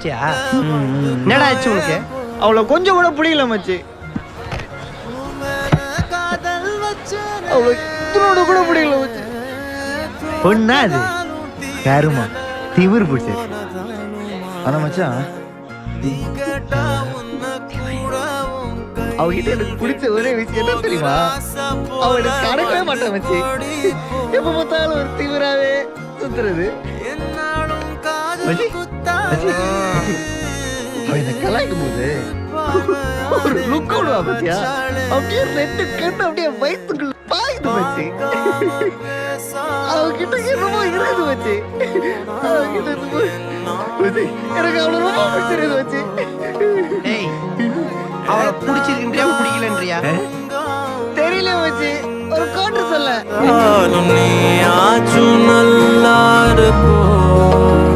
என்னடா ஆச்சு உனக்கு? அவளை கொஞ்சம் கூட பிடிக்கல மச்சி. அவளை இதனோட கூட பிடிக்கல மச்சி. பொண்ணா அது கருமா திமிர் பிடிச்ச. ஆனா மச்சான் அவகிட்ட எனக்கு பிடிச்ச ஒரே விஷயம் என்ன தெரியுமா? அவ எனக்கு கடக்கவே மாட்டான் மச்சி. எப்ப பார்த்தாலும் ஒரு திமிராவே சுத்துறது. மச்சி, மச்சி, அவ என்ன கலாய்க்கும் போது ஒரு லுக் விடுவா மச்சியா. அப்படியே ரெண்டு கண்ணு அப்படியே வயிற்றுக்குள்ள பாயுது மச்சி. அவகிட்ட என்னமோ இருக்குது மச்சி. அவகிட்ட என்னமோ மச்சி, எனக்கு அவளை ரொம்ப பிடிச்சிருக்குது மச்சி. டேய், அவளை பிடிச்சிருக்கின்றியா பிடிக்கலன்றியா? தெரியல மச்சி, ஒரு கோட்டர் சொல்ல. நீ ஆச்சு நல்லா இருக்கும்.